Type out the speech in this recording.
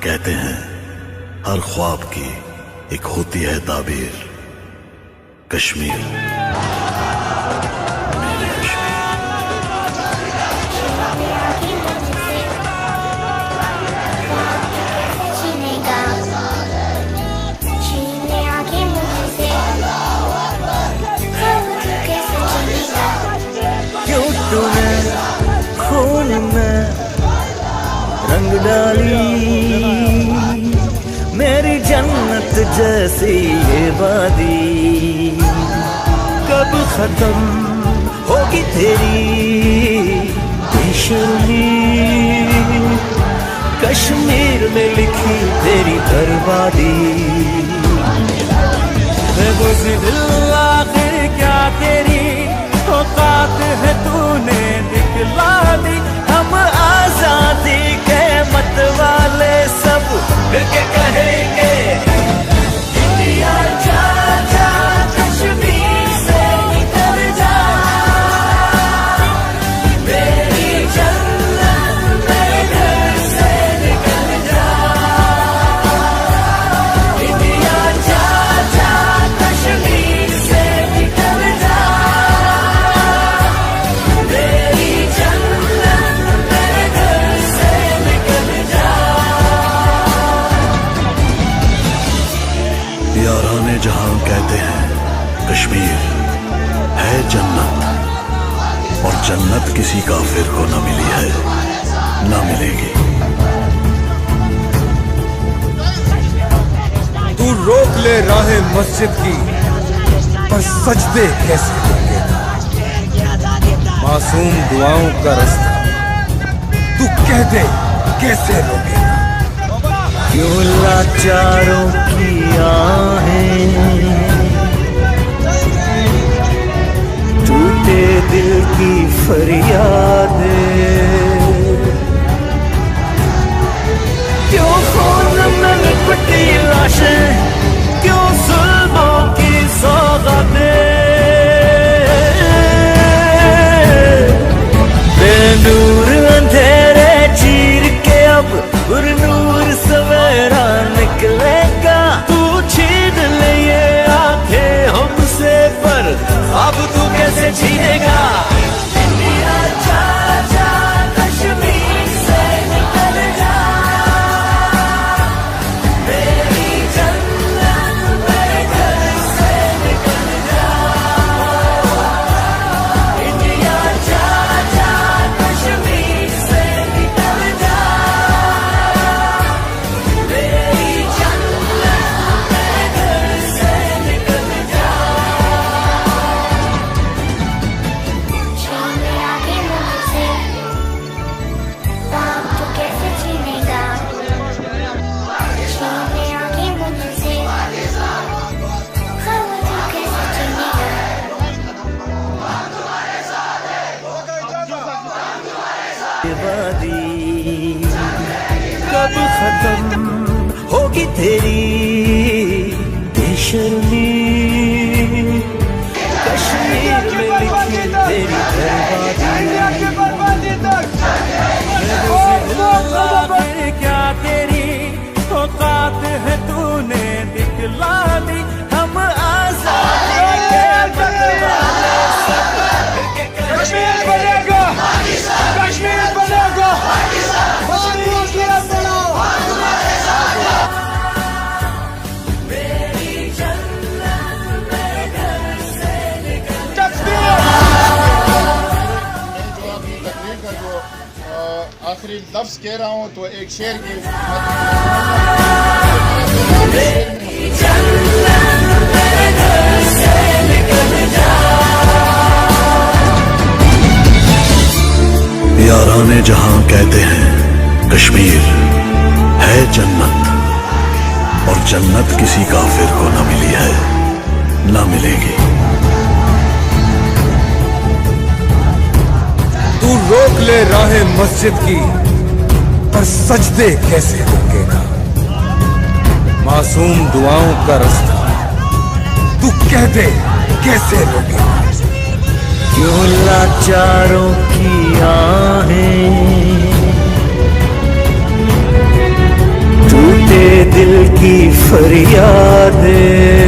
कहते हैं हर ख्वाब की एक होती है ताबीर। कश्मीर मेरे क्यों तूने खून में रंग डाली मेरी जन्नत जैसी ये वादी। कब खत्म होगी तेरी बेशर्मी, कश्मीर में लिखी तेरी बर्बादी। बुज़दिल आखिर क्या तेरी औकात है, तूने दिखला दी। हम आजादी के मत वाले सब मिलके कहेंगे इंडिया जा जा, कश्मीर से निकल जा, मेरी जन्नत मेरे घर से निकल जा। इंडिया जा जा, कश्मीर से निकल जा, मेरी जन्नत मेरे घर से निकल जा। याराने जहां कहते हैं कश्मीर है जन्नत, और जन्नत किसी काफिर को न मिली है न मिलेगी। तू रोक ले राहे मस्जिद की, पर सजदे कैसे रोकेगा? मासूम दुआओं का रास्ता तू कह दे कैसे रोकेगा? क्यों लाचारों की आहें, टूटे दिल की फरियादें, क्यों खून में लिपटी लाशें, क्यों जुल्मों की सौगातें। बेनूर अंधेरे चीर के अब नूर सवेरा निकलेगा। तू छीन ले ये आंखें हमसे, पर अब तू कैसे छीनेगा? इंडिया जा जा, कश्मीर से निकल जा, मेरी जन्नत मेरे घर से निकल जा। इंडिया जा जा, कश्मीर से निकल जा, मेरी जन्नत मेरे घर से निकल जा। छीन ले आगे मुझसे, ख्वाब तू कैसे छीनेगा? छीन ले आगे मुझसे, ख्वाब तू कैसे छीनेगा? वादी कब खत्म होगी तेरी बेशर्मी, कश्मीर में लिखी तेरी बर्बादी। आखिर क्या तेरी औकात है, तूने दिखला दी। हम आजादी के मतवाले सब कश्मीर बनेगा, कश्मीर बनेगा, मेरी जन्नत मेरे घर से निकल जा। तकरीर का जो आखिरी लफ्ज कह रहा हूँ, तो एक शेर की याराने जहां कहते हैं कश्मीर है जन्नत, और जन्नत किसी काफिर को न मिली है न मिलेगी। तू रोक ले राहे मस्जिद की, पर सजदे कैसे रोकेगा? मासूम दुआओं का रास्ता तू कह दे कैसे रोकेगा? क्यों लाचारों की आहें, की फरियादें